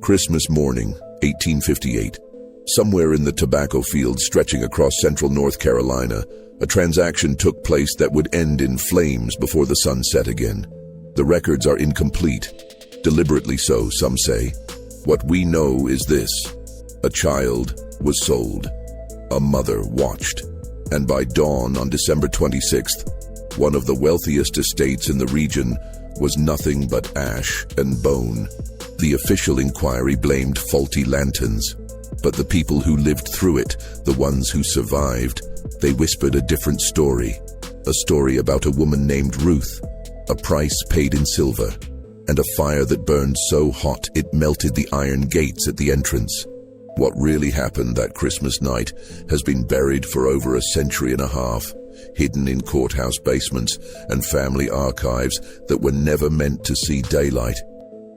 Christmas morning, 1858. Somewhere in the tobacco fields stretching across central North Carolina, a transaction took place that would end in flames before the sun set again. The records are incomplete, deliberately so, some say. What we know is this: a child was sold. A mother watched. And by dawn on December 26th, one of the wealthiest estates in the region was nothing but ash and bone. The official inquiry blamed faulty lanterns, but the people who lived through it, the ones who survived, they whispered a different story. A story about a woman named Ruth, a price paid in silver, and a fire that burned so hot it melted the iron gates at the entrance. What really happened that Christmas night has been buried for over a century and a half, hidden in courthouse basements and family archives that were never meant to see daylight.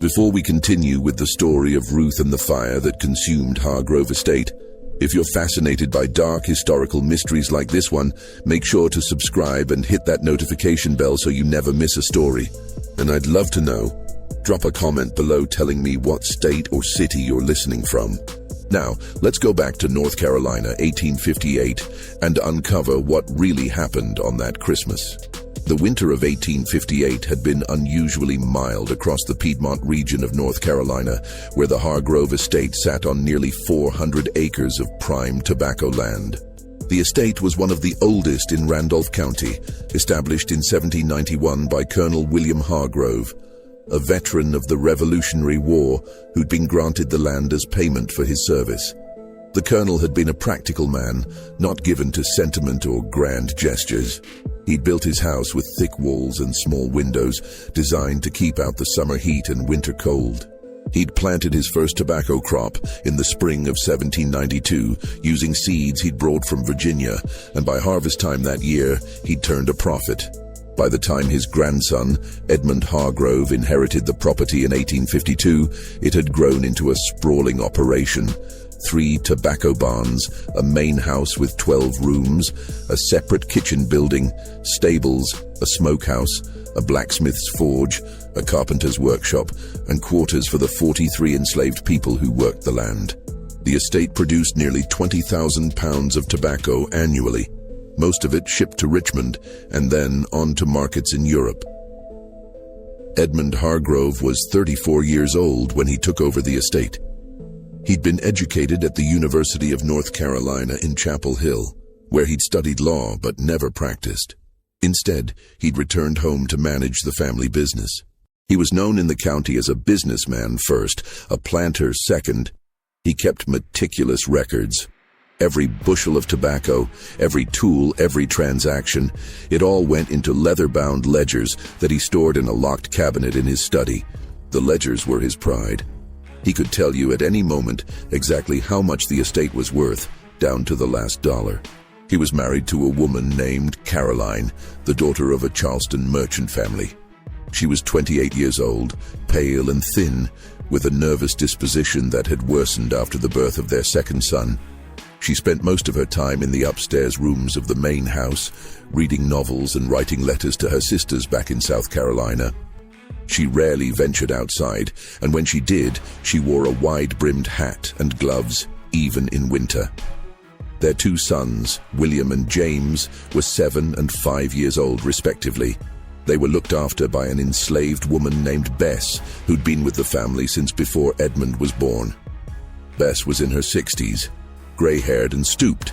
Before we continue with the story of Ruth and the fire that consumed Hargrove Estate, if you're fascinated by dark historical mysteries like this one, make sure to subscribe and hit that notification bell so you never miss a story. And I'd love to know. Drop a comment below telling me what state or city you're listening from. Now, let's go back to North Carolina, 1858, and uncover what really happened on that Christmas. The winter of 1858 had been unusually mild across the Piedmont region of North Carolina, where the Hargrove Estate sat on nearly 400 acres of prime tobacco land. The estate was one of the oldest in Randolph County, established in 1791 by Colonel William Hargrove, a veteran of the Revolutionary War who'd been granted the land as payment for his service. The colonel had been a practical man, not given to sentiment or grand gestures. He'd built his house with thick walls and small windows, designed to keep out the summer heat and winter cold. He'd planted his first tobacco crop in the spring of 1792, using seeds he'd brought from Virginia, and by harvest time that year, he'd turned a profit. By the time his grandson, Edmund Hargrove, inherited the property in 1852, it had grown into a sprawling operation. 3 tobacco barns, a main house with 12 rooms, a separate kitchen building, stables, a smokehouse, a blacksmith's forge, a carpenter's workshop, and quarters for the 43 enslaved people who worked the land. The estate produced nearly 20,000 pounds of tobacco annually, most of it shipped to Richmond and then on to markets in Europe. Edmund Hargrove was 34 years old when he took over the estate. He'd been educated at the University of North Carolina in Chapel Hill, where he'd studied law but never practiced. Instead, he'd returned home to manage the family business. He was known in the county as a businessman first, a planter second. He kept meticulous records. Every bushel of tobacco, every tool, every transaction, it all went into leather-bound ledgers that he stored in a locked cabinet in his study. The ledgers were his pride. He could tell you at any moment exactly how much the estate was worth, down to the last dollar. He was married to a woman named Caroline, the daughter of a Charleston merchant family. She was 28 years old, pale and thin, with a nervous disposition that had worsened after the birth of their second son. She spent most of her time in the upstairs rooms of the main house, reading novels and writing letters to her sisters back in South Carolina. She rarely ventured outside, and when she did, she wore a wide-brimmed hat and gloves, even in winter. Their 2 sons, William and James, were 7 and 5 years old respectively. They were looked after by an enslaved woman named Bess, who'd been with the family since before Edmund was born. Bess was in her 60s, gray-haired and stooped,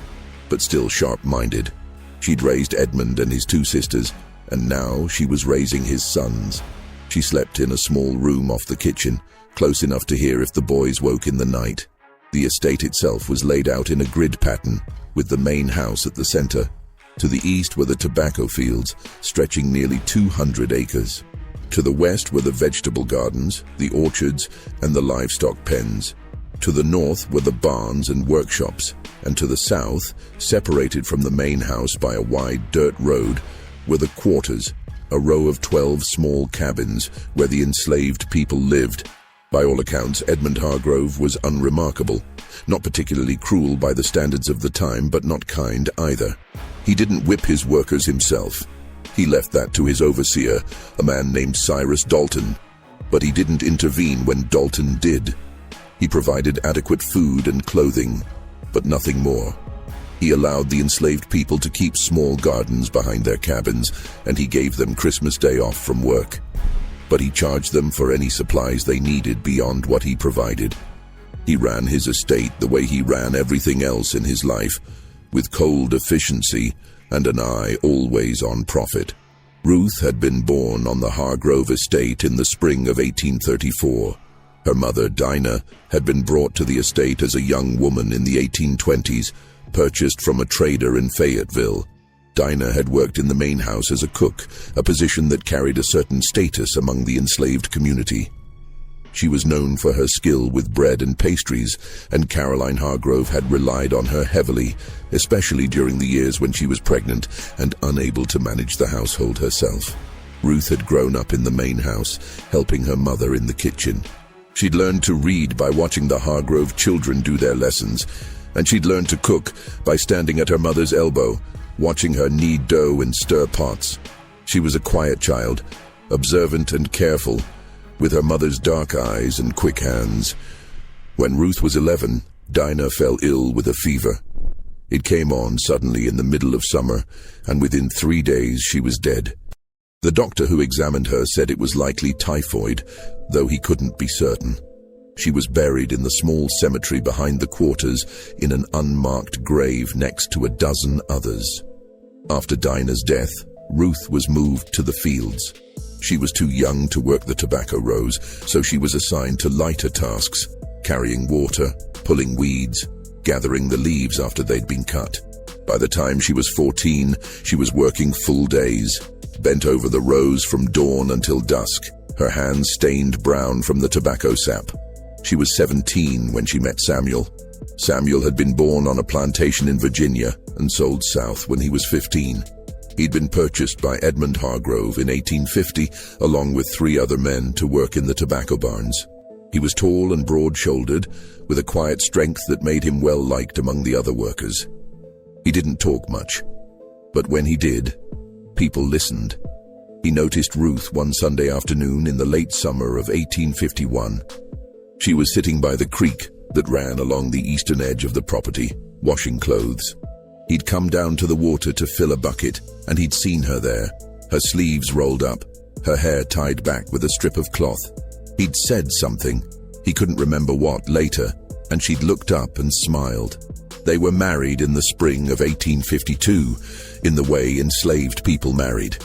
but still sharp-minded. She'd raised Edmund and his 2 sisters, and now she was raising his sons. She slept in a small room off the kitchen, close enough to hear if the boys woke in the night. The estate itself was laid out in a grid pattern, with the main house at the center. To the east were the tobacco fields, stretching nearly 200 acres. To the west were the vegetable gardens, the orchards, and the livestock pens. To the north were the barns and workshops, and to the south, separated from the main house by a wide dirt road, were the quarters, a row of 12 small cabins where the enslaved people lived. By all accounts, Edmund Hargrove was unremarkable, not particularly cruel by the standards of the time, but not kind either. He didn't whip his workers himself. He left that to his overseer, a man named Cyrus Dalton, but he didn't intervene when Dalton did. He provided adequate food and clothing, but nothing more. He allowed the enslaved people to keep small gardens behind their cabins, and he gave them Christmas Day off from work. But he charged them for any supplies they needed beyond what he provided. He ran his estate the way he ran everything else in his life, with cold efficiency and an eye always on profit. Ruth had been born on the Hargrove estate in the spring of 1834. Her mother, Dinah, had been brought to the estate as a young woman in the 1820s, purchased from a trader in Fayetteville. Dinah had worked in the main house as a cook, a position that carried a certain status among the enslaved community. She was known for her skill with bread and pastries, and Caroline Hargrove had relied on her heavily, especially during the years when she was pregnant and unable to manage the household herself. Ruth had grown up in the main house, helping her mother in the kitchen. She'd learned to read by watching the Hargrove children do their lessons, and she'd learned to cook by standing at her mother's elbow, watching her knead dough and stir pots. She was a quiet child, observant and careful, with her mother's dark eyes and quick hands. When Ruth was 11, Dinah fell ill with a fever. It came on suddenly in the middle of summer, and within 3 days she was dead. The doctor who examined her said it was likely typhoid, though he couldn't be certain. She was buried in the small cemetery behind the quarters in an unmarked grave next to a dozen others. After Dinah's death, Ruth was moved to the fields. She was too young to work the tobacco rows, so she was assigned to lighter tasks, carrying water, pulling weeds, gathering the leaves after they'd been cut. By the time she was 14, she was working full days, bent over the rows from dawn until dusk, her hands stained brown from the tobacco sap. She was 17 when she met Samuel. Samuel had been born on a plantation in Virginia and sold south when he was 15. He'd been purchased by Edmund Hargrove in 1850, along with 3 other men to work in the tobacco barns. He was tall and broad-shouldered, with a quiet strength that made him well-liked among the other workers. He didn't talk much, but when he did, people listened. He noticed Ruth one Sunday afternoon in the late summer of 1851. She was sitting by the creek that ran along the eastern edge of the property, washing clothes. He'd come down to the water to fill a bucket, and he'd seen her there, her sleeves rolled up, her hair tied back with a strip of cloth. He'd said something, he couldn't remember what, later, and she'd looked up and smiled. They were married in the spring of 1852, in the way enslaved people married.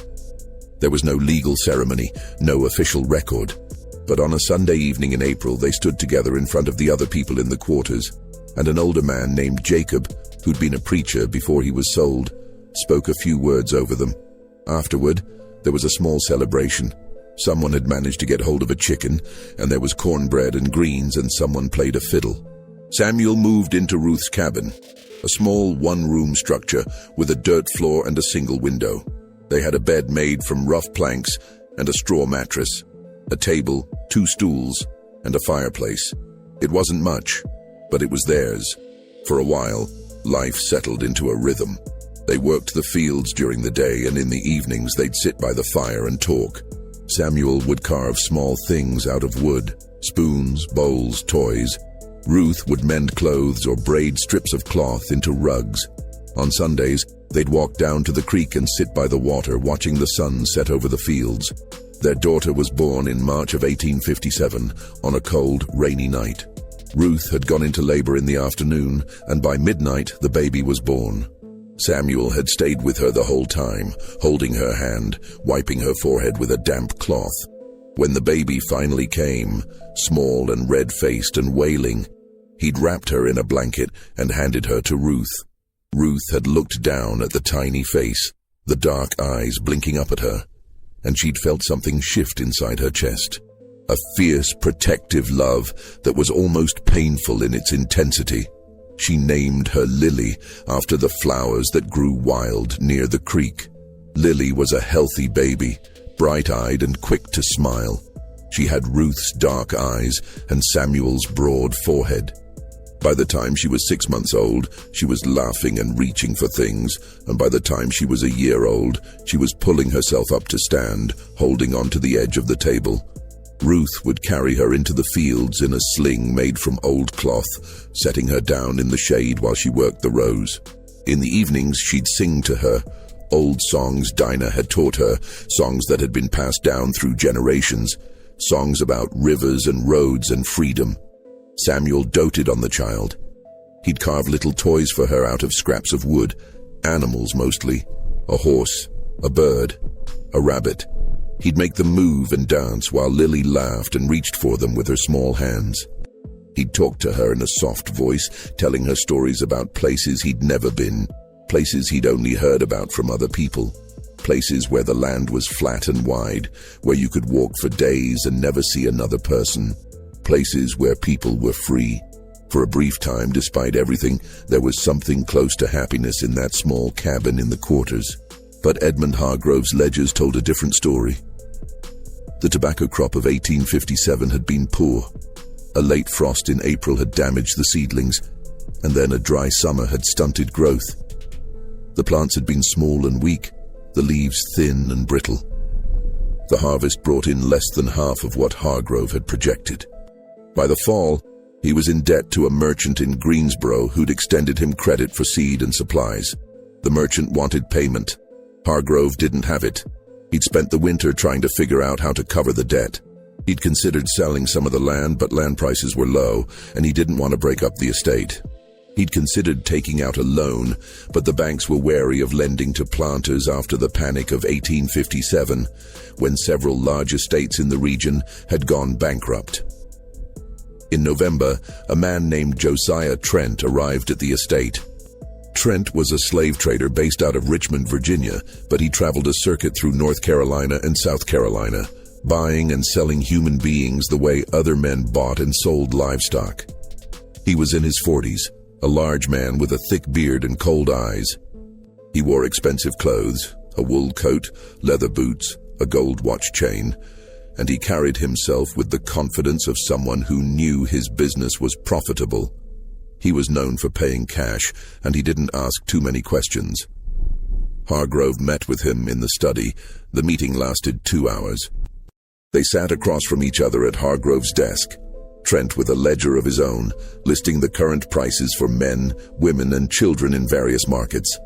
There was no legal ceremony, no official record, but on a Sunday evening in April they stood together in front of the other people in the quarters, and an older man named Jacob, who'd been a preacher before he was sold, spoke a few words over them. Afterward, there was a small celebration. Someone had managed to get hold of a chicken, and there was cornbread and greens, and someone played a fiddle. Samuel moved into Ruth's cabin, a small one-room structure with a dirt floor and a single window. They had a bed made from rough planks and a straw mattress, a table, 2 stools, and a fireplace. It wasn't much, but it was theirs. For a while, life settled into a rhythm. They worked the fields during the day, and in the evenings they'd sit by the fire and talk. Samuel would carve small things out of wood, spoons, bowls, toys. Ruth would mend clothes or braid strips of cloth into rugs. On Sundays, they'd walk down to the creek and sit by the water, watching the sun set over the fields. Their daughter was born in March of 1857 on a cold, rainy night. Ruth had gone into labor in the afternoon, and by midnight the baby was born. Samuel had stayed with her the whole time, holding her hand, wiping her forehead with a damp cloth. When the baby finally came, small and red-faced and wailing, he'd wrapped her in a blanket and handed her to Ruth. Ruth had looked down at the tiny face, the dark eyes blinking up at her, and she'd felt something shift inside her chest. A fierce, protective love that was almost painful in its intensity. She named her Lily after the flowers that grew wild near the creek. Lily was a healthy baby, bright-eyed and quick to smile. She had Ruth's dark eyes and Samuel's broad forehead. By the time she was 6 months old, she was laughing and reaching for things, and by the time she was a year old, she was pulling herself up to stand, holding onto the edge of the table. Ruth would carry her into the fields in a sling made from old cloth, setting her down in the shade while she worked the rows. In the evenings, she'd sing to her, old songs Dinah had taught her, songs that had been passed down through generations, songs about rivers and roads and freedom. Samuel doted on the child. He'd carve little toys for her out of scraps of wood, animals mostly, a horse, a bird, a rabbit. He'd make them move and dance while Lily laughed and reached for them with her small hands. He'd talk to her in a soft voice, telling her stories about places he'd never been, places he'd only heard about from other people, places where the land was flat and wide, where you could walk for days and never see another person, places where people were free. For a brief time, despite everything, there was something close to happiness in that small cabin in the quarters. But Edmund Hargrove's ledgers told a different story. The tobacco crop of 1857 had been poor. A late frost in April had damaged the seedlings, and then a dry summer had stunted growth. The plants had been small and weak, the leaves thin and brittle. The harvest brought in less than half of what Hargrove had projected. By the fall, he was in debt to a merchant in Greensboro who'd extended him credit for seed and supplies. The merchant wanted payment. Hargrove didn't have it. He'd spent the winter trying to figure out how to cover the debt. He'd considered selling some of the land, but land prices were low, and he didn't want to break up the estate. He'd considered taking out a loan, but the banks were wary of lending to planters after the panic of 1857, when several large estates in the region had gone bankrupt. In November, a man named Josiah Trent arrived at the estate. Trent was a slave trader based out of Richmond, Virginia, but he traveled a circuit through North Carolina and South Carolina, buying and selling human beings the way other men bought and sold livestock. He was in his 40s, a large man with a thick beard and cold eyes. He wore expensive clothes, a wool coat, leather boots, a gold watch chain, and he carried himself with the confidence of someone who knew his business was profitable. He was known for paying cash, and he didn't ask too many questions. Hargrove met with him in the study. The meeting lasted 2 hours. They sat across from each other at Hargrove's desk, Trent with a ledger of his own, listing the current prices for men, women, and children in various markets.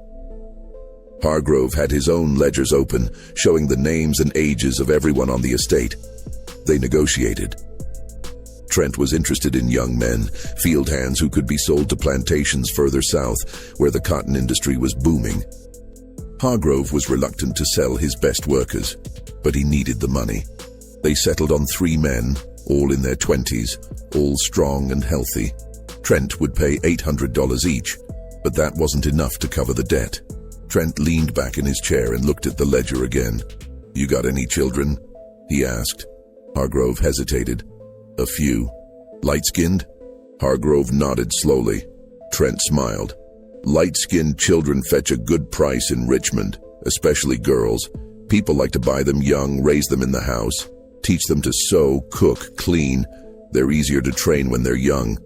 Hargrove had his own ledgers open, showing the names and ages of everyone on the estate. They negotiated. Trent was interested in young men, field hands who could be sold to plantations further south, where the cotton industry was booming. Hargrove was reluctant to sell his best workers, but he needed the money. They settled on 3 men, all in their 20s, all strong and healthy. Trent would pay $800 each, but that wasn't enough to cover the debt. Trent leaned back in his chair and looked at the ledger again. "You got any children?" he asked. Hargrove hesitated. "A few." "Light-skinned?" Hargrove nodded slowly. Trent smiled. "Light-skinned children fetch a good price in Richmond, especially girls. People like to buy them young, raise them in the house, teach them to sew, cook, clean. They're easier to train when they're young."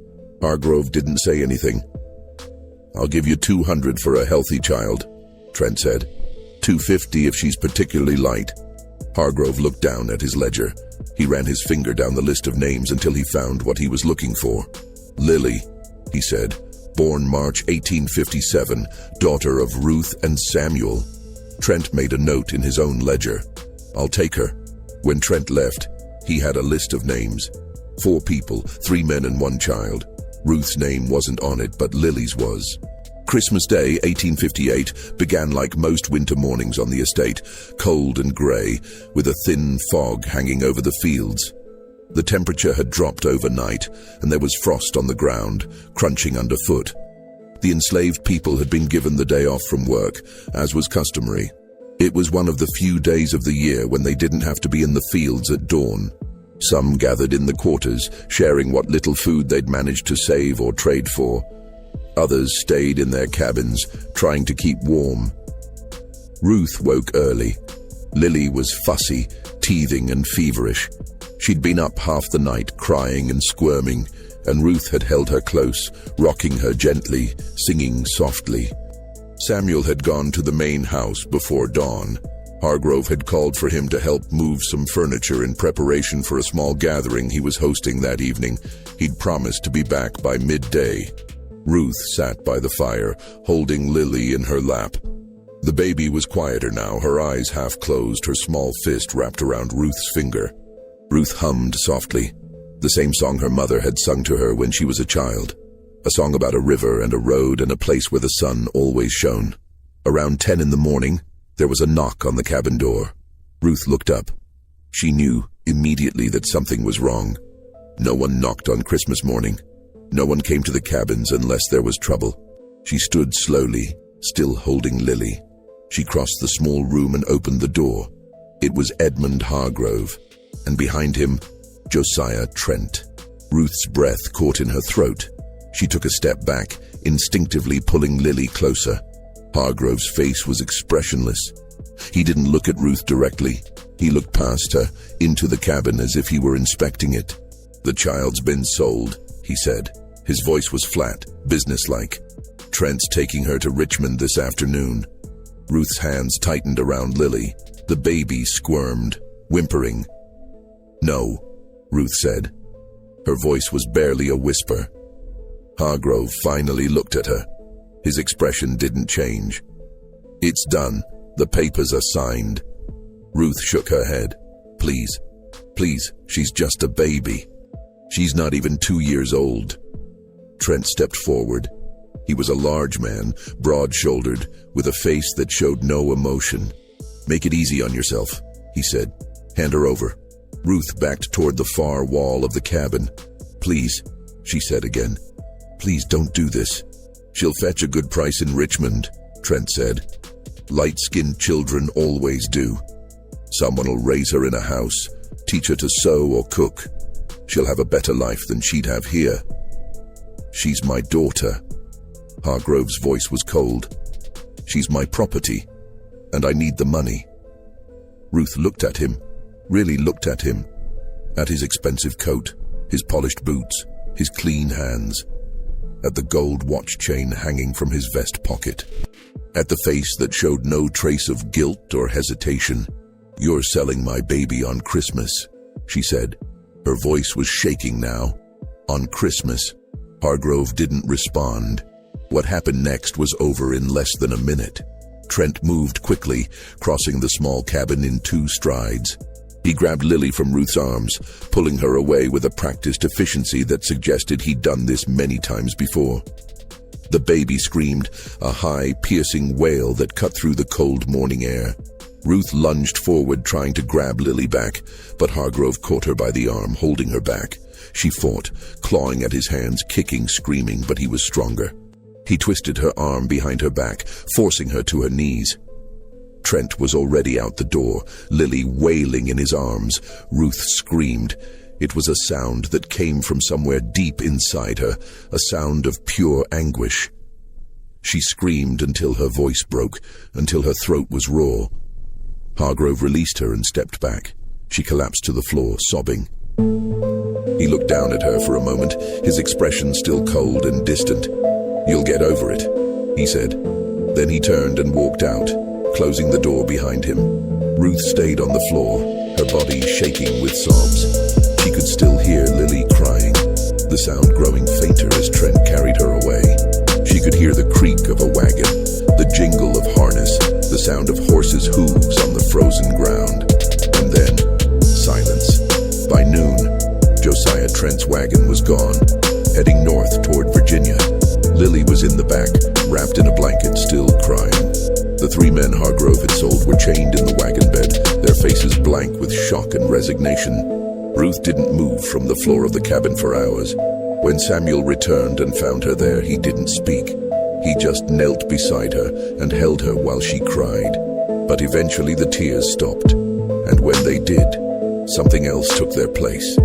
Hargrove didn't say anything. "I'll give you $200 for a healthy child," Trent said. $250 if she's particularly light." Hargrove looked down at his ledger. He ran his finger down the list of names until he found what he was looking for. "Lily," he said, "born March 1857, daughter of Ruth and Samuel." Trent made a note in his own ledger. "I'll take her." When Trent left, he had a list of names. 4 people, 3 men and 1 child. Ruth's name wasn't on it, but Lily's was. Christmas Day, 1858, began like most winter mornings on the estate, cold and grey, with a thin fog hanging over the fields. The temperature had dropped overnight, and there was frost on the ground, crunching underfoot. The enslaved people had been given the day off from work, as was customary. It was one of the few days of the year when they didn't have to be in the fields at dawn. Some gathered in the quarters, sharing what little food they'd managed to save or trade for. Others stayed in their cabins, trying to keep warm. Ruth woke early. Lily was fussy, teething and feverish. She'd been up half the night, crying and squirming, and Ruth had held her close, rocking her gently, singing softly. Samuel had gone to the main house before dawn. Hargrove had called for him to help move some furniture in preparation for a small gathering he was hosting that evening. He'd promised to be back by midday. Ruth sat by the fire, holding Lily in her lap. The baby was quieter now, her eyes half closed, her small fist wrapped around Ruth's finger. Ruth hummed softly, the same song her mother had sung to her when she was a child. A song about a river and a road and a place where the sun always shone. Around 10 in the morning, there was a knock on the cabin door. Ruth looked up. She knew immediately that something was wrong. No one knocked on Christmas morning. No one came to the cabins unless there was trouble. She stood slowly, still holding Lily. She crossed the small room and opened the door. It was Edmund Hargrove, and behind him, Josiah Trent. Ruth's breath caught in her throat. She took a step back, instinctively pulling Lily closer. Hargrove's face was expressionless. He didn't look at Ruth directly. He looked past her, into the cabin as if he were inspecting it. "The child's been sold," he said. His voice was flat, businesslike. "Trent's taking her to Richmond this afternoon." Ruth's hands tightened around Lily. The baby squirmed, whimpering. "No," Ruth said. Her voice was barely a whisper. Hargrove finally looked at her. His expression didn't change. "It's done. The papers are signed." Ruth shook her head. Please, she's just a baby. She's not even 2 years old." Trent stepped forward. He was a large man, broad-shouldered, with a face that showed no emotion. "Make it easy on yourself," he said. "Hand her over." Ruth backed toward the far wall of the cabin. "Please," she said again. "Please don't do this." "She'll fetch a good price in Richmond," Trent said. "Light-skinned children always do. Someone will raise her in a house, teach her to sew or cook. She'll have a better life than she'd have here." "She's my daughter." Hargrove's voice was cold. "She's my property, and I need the money." Ruth looked at him, really looked at him, at his expensive coat, his polished boots, his clean hands, at the gold watch chain hanging from his vest pocket, at the face that showed no trace of guilt or hesitation. "You're selling my baby on Christmas," she said. Her voice was shaking now. "On Christmas." Hargrove didn't respond. What happened next was over in less than a minute. Trent moved quickly, crossing the small cabin in 2 strides. He grabbed Lily from Ruth's arms, pulling her away with a practiced efficiency that suggested he'd done this many times before. The baby screamed, a high, piercing wail that cut through the cold morning air. Ruth lunged forward, trying to grab Lily back, but Hargrove caught her by the arm, holding her back. She fought, clawing at his hands, kicking, screaming, but he was stronger. He twisted her arm behind her back, forcing her to her knees. Trent was already out the door, Lily wailing in his arms. Ruth screamed. It was a sound that came from somewhere deep inside her, a sound of pure anguish. She screamed until her voice broke, until her throat was raw. Hargrove released her and stepped back. She collapsed to the floor, sobbing. He looked down at her for a moment, his expression still cold and distant. "You'll get over it," he said. Then he turned and walked out, closing the door behind him. Ruth stayed on the floor, her body shaking with sobs. She could still hear Lily crying, the sound growing fainter as Trent carried her away. She could hear the creak of a wagon, the jingle of harness, the sound of horses' hooves on the frozen ground. And then, silence. By noon, Josiah Trent's wagon was gone, heading north toward Virginia. Lily was in the back, wrapped in a blanket, still crying. The 3 men Hargrove had sold were chained in the wagon bed, their faces blank with shock and resignation. Ruth didn't move from the floor of the cabin for hours. When Samuel returned and found her there, he didn't speak. He just knelt beside her and held her while she cried. But eventually the tears stopped, and when they did, something else took their place.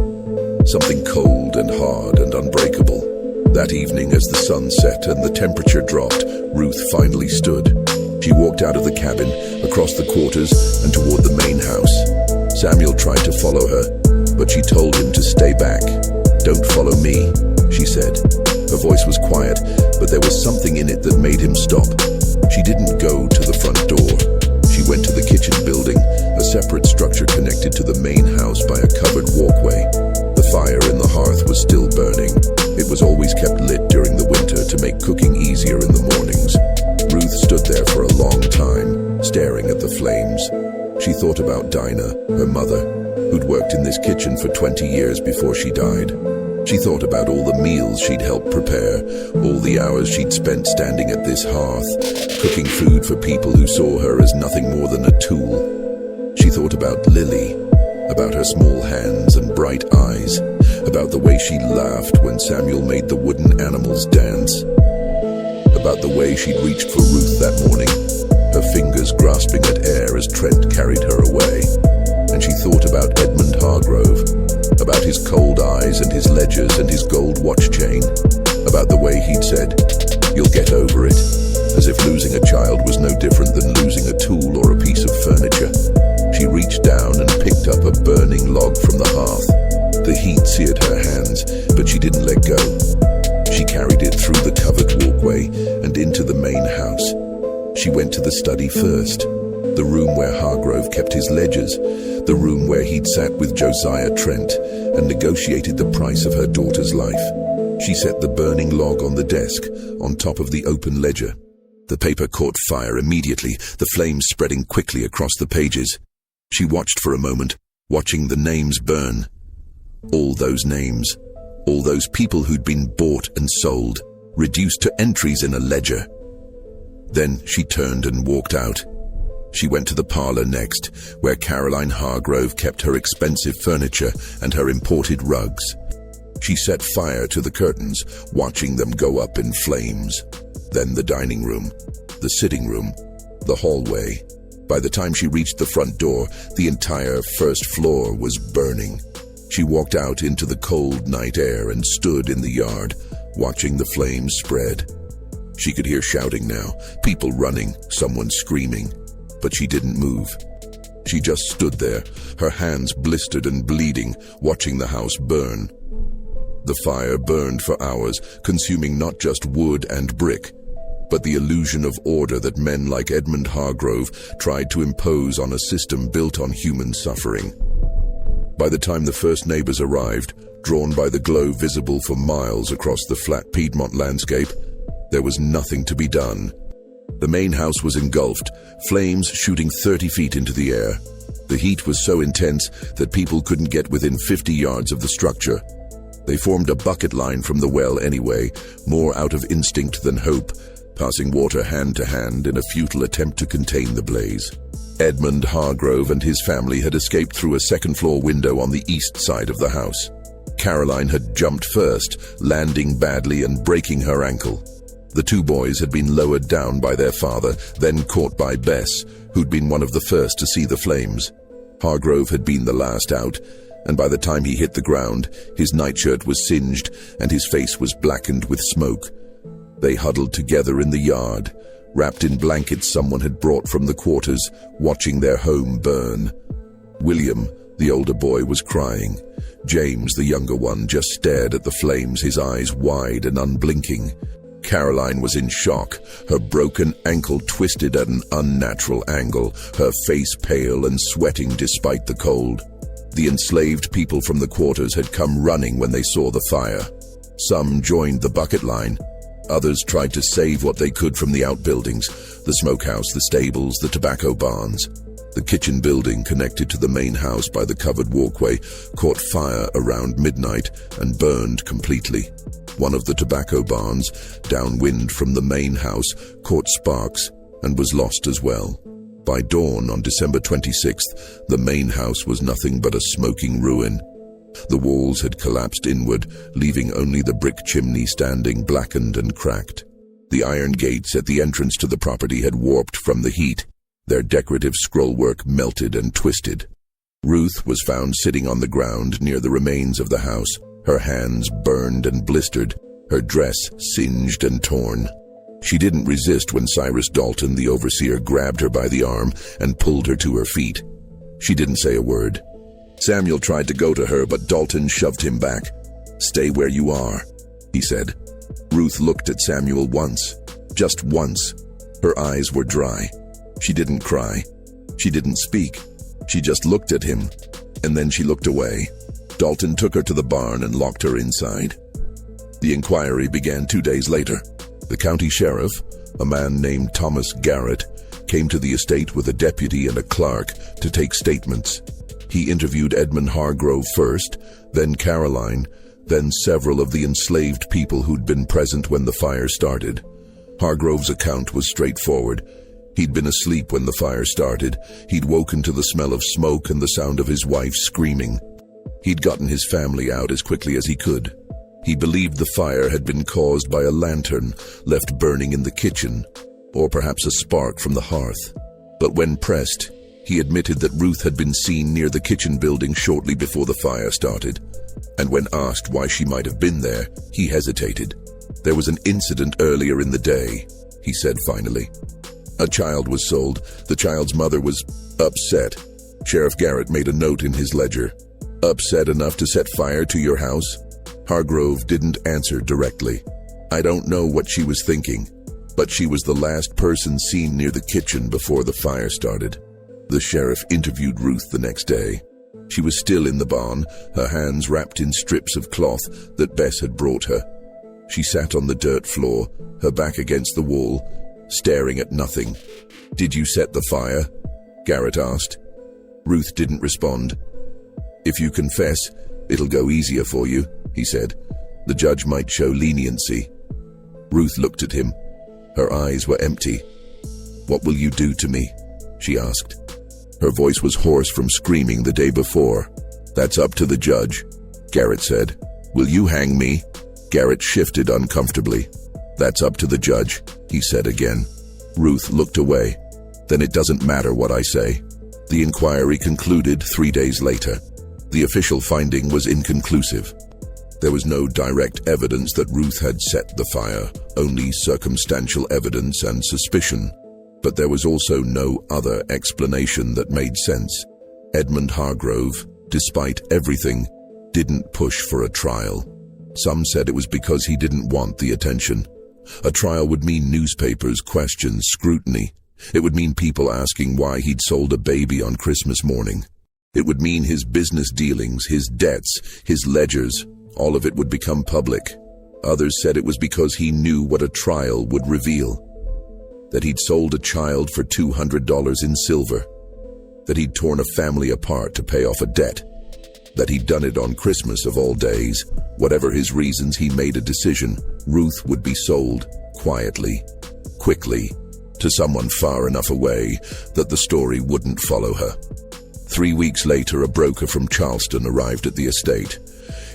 Something cold and hard and unbreakable. That evening, as the sun set and the temperature dropped, Ruth finally stood. She walked out of the cabin, across the quarters, and toward the main house. Samuel tried to follow her, but she told him to stay back. "Don't follow me," she said. Her voice was quiet, but there was something in it that made him stop. She didn't go to the front door. She went to the kitchen building thought about Dinah, her mother, who'd worked in this kitchen for 20 years before she died. She thought about all the meals she'd helped prepare, all the hours she'd spent standing at this hearth, cooking food for people who saw her as nothing more than a tool. She thought about Lily, about her small hands and bright eyes, about the way she laughed when Samuel made the wooden animals dance, about the way she'd reached for Ruth that morning, her fingers grasping at air as Trent carried her away. And she thought about Edmund Hargrove, about his cold eyes and his ledgers and his gold watch chain, about the way he'd said, "You'll get over it," as if losing a child was no different than losing a tool or a piece of furniture. She reached down and picked up a burning log from the hearth. The heat seared her hands, but she didn't let go. She carried it through the covered walkway and into the main house. She went to the study first, the room where Hargrove kept his ledgers, the room where he'd sat with Josiah Trent and negotiated the price of her daughter's life. She set the burning log on the desk, on top of the open ledger. The paper caught fire immediately, the flames spreading quickly across the pages. She watched for a moment, watching the names burn. All those names, all those people who'd been bought and sold, reduced to entries in a ledger. Then she turned and walked out. She went to the parlor next, where Caroline Hargrove kept her expensive furniture and her imported rugs. She set fire to the curtains, watching them go up in flames. Then the dining room, the sitting room, the hallway. By the time she reached the front door, the entire first floor was burning. She walked out into the cold night air and stood in the yard, watching the flames spread. She could hear shouting now, people running, someone screaming, but she didn't move. She just stood there, her hands blistered and bleeding, watching the house burn. The fire burned for hours, consuming not just wood and brick, but the illusion of order that men like Edmund Hargrove tried to impose on a system built on human suffering. By the time the first neighbors arrived, drawn by the glow visible for miles across the flat Piedmont landscape, there was nothing to be done. The main house was engulfed, flames shooting 30 feet into the air. The heat was so intense that people couldn't get within 50 yards of the structure. They formed a bucket line from the well anyway, more out of instinct than hope, passing water hand to hand in a futile attempt to contain the blaze. Edmund Hargrove and his family had escaped through a second-floor window on the east side of the house. Caroline had jumped first, landing badly and breaking her ankle. The two boys had been lowered down by their father, then caught by Bess, who'd been one of the first to see the flames. Hargrove had been the last out, and by the time he hit the ground, his nightshirt was singed and his face was blackened with smoke. They huddled together in the yard, wrapped in blankets someone had brought from the quarters, watching their home burn. William, the older boy, was crying. James, the younger one, just stared at the flames, his eyes wide and unblinking. Caroline was in shock, her broken ankle twisted at an unnatural angle, her face pale and sweating despite the cold. The enslaved people from the quarters had come running when they saw the fire. Some joined the bucket line. Others tried to save what they could from the outbuildings, the smokehouse, the stables, the tobacco barns. The kitchen building connected to the main house by the covered walkway caught fire around midnight and burned completely. One of the tobacco barns, downwind from the main house, caught sparks and was lost as well. By dawn on December 26th, the main house was nothing but a smoking ruin. The walls had collapsed inward, leaving only the brick chimney standing blackened and cracked. The iron gates at the entrance to the property had warped from the heat. Their decorative scrollwork melted and twisted. Ruth was found sitting on the ground near the remains of the house, her hands burned and blistered, her dress singed and torn. She didn't resist when Cyrus Dalton, the overseer, grabbed her by the arm and pulled her to her feet. She didn't say a word. Samuel tried to go to her, but Dalton shoved him back. "Stay where you are," he said. Ruth looked at Samuel once, just once. Her eyes were dry. She didn't cry. She didn't speak. She just looked at him, and then she looked away. Dalton took her to the barn and locked her inside. The inquiry began 2 days later. The county sheriff, a man named Thomas Garrett, came to the estate with a deputy and a clerk to take statements. He interviewed Edmund Hargrove first, then Caroline, then several of the enslaved people who'd been present when the fire started. Hargrove's account was straightforward. He'd been asleep when the fire started. He'd woken to the smell of smoke and the sound of his wife screaming. He'd gotten his family out as quickly as he could. He believed the fire had been caused by a lantern left burning in the kitchen, or perhaps a spark from the hearth. But when pressed, he admitted that Ruth had been seen near the kitchen building shortly before the fire started. And when asked why she might have been there, he hesitated. "There was an incident earlier in the day," he said finally. "A child was sold. The child's mother was upset." Sheriff Garrett made a note in his ledger. "Upset enough to set fire to your house?" Hargrove didn't answer directly. "I don't know what she was thinking, but she was the last person seen near the kitchen before the fire started." The sheriff interviewed Ruth the next day. She was still in the barn, her hands wrapped in strips of cloth that Bess had brought her. She sat on the dirt floor, her back against the wall, staring at nothing. "Did you set the fire?" Garrett asked. Ruth didn't respond. "If you confess, it'll go easier for you," he said. "The judge might show leniency." Ruth looked at him. Her eyes were empty. "What will you do to me?" she asked. Her voice was hoarse from screaming the day before. "That's up to the judge," Garrett said. "Will you hang me?" Garrett shifted uncomfortably. "That's up to the judge," he said again. Ruth looked away. "Then it doesn't matter what I say." The inquiry concluded 3 days later. The official finding was inconclusive. There was no direct evidence that Ruth had set the fire, only circumstantial evidence and suspicion. But there was also no other explanation that made sense. Edmund Hargrove, despite everything, didn't push for a trial. Some said it was because he didn't want the attention. A trial would mean newspapers, questions, scrutiny. It would mean people asking why he'd sold a baby on Christmas morning. It would mean his business dealings, his debts, his ledgers, all of it would become public. Others said it was because he knew what a trial would reveal. That he'd sold a child for $200 in silver. That he'd torn a family apart to pay off a debt. That he'd done it on Christmas of all days. Whatever his reasons, he made a decision. Ruth would be sold, quietly, quickly, to someone far enough away that the story wouldn't follow her. 3 weeks later, a broker from Charleston arrived at the estate.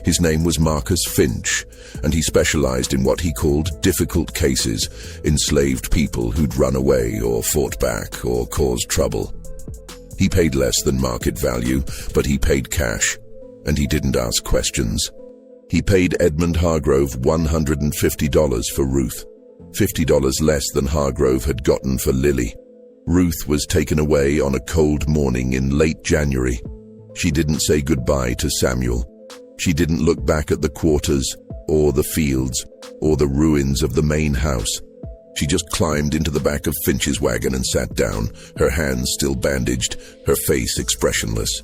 His name was Marcus Finch, and he specialized in what he called difficult cases, enslaved people who'd run away or fought back or caused trouble. He paid less than market value, but he paid cash, and he didn't ask questions. He paid Edmund Hargrove $150 for Ruth, $50 less than Hargrove had gotten for Lily. Ruth was taken away on a cold morning in late January. She didn't say goodbye to Samuel. She didn't look back at the quarters, or the fields, or the ruins of the main house. She just climbed into the back of Finch's wagon and sat down, her hands still bandaged, her face expressionless.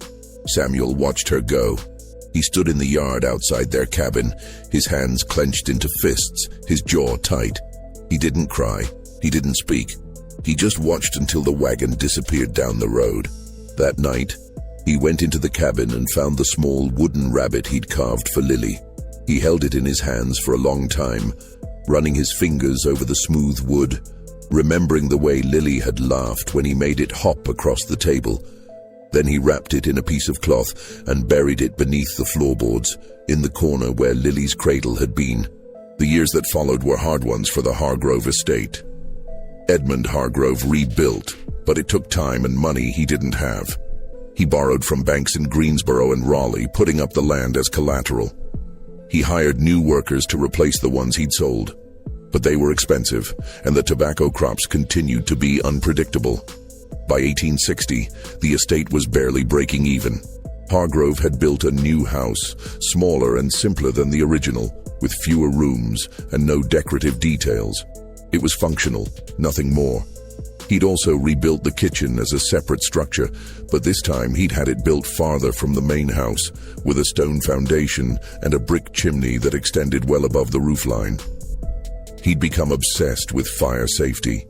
Samuel watched her go. He stood in the yard outside their cabin, his hands clenched into fists, his jaw tight. He didn't cry. He didn't speak. He just watched until the wagon disappeared down the road. That night, he went into the cabin and found the small wooden rabbit he'd carved for Lily. He held it in his hands for a long time, running his fingers over the smooth wood, remembering the way Lily had laughed when he made it hop across the table. Then he wrapped it in a piece of cloth and buried it beneath the floorboards, in the corner where Lily's cradle had been. The years that followed were hard ones for the Hargrove estate. Edmund Hargrove rebuilt, but it took time and money he didn't have. He borrowed from banks in Greensboro and Raleigh, putting up the land as collateral. He hired new workers to replace the ones he'd sold. But they were expensive, and the tobacco crops continued to be unpredictable. By 1860, the estate was barely breaking even. Hargrove had built a new house, smaller and simpler than the original, with fewer rooms and no decorative details. It was functional, nothing more. He'd also rebuilt the kitchen as a separate structure, but this time he'd had it built farther from the main house, with a stone foundation and a brick chimney that extended well above the roofline. He'd become obsessed with fire safety.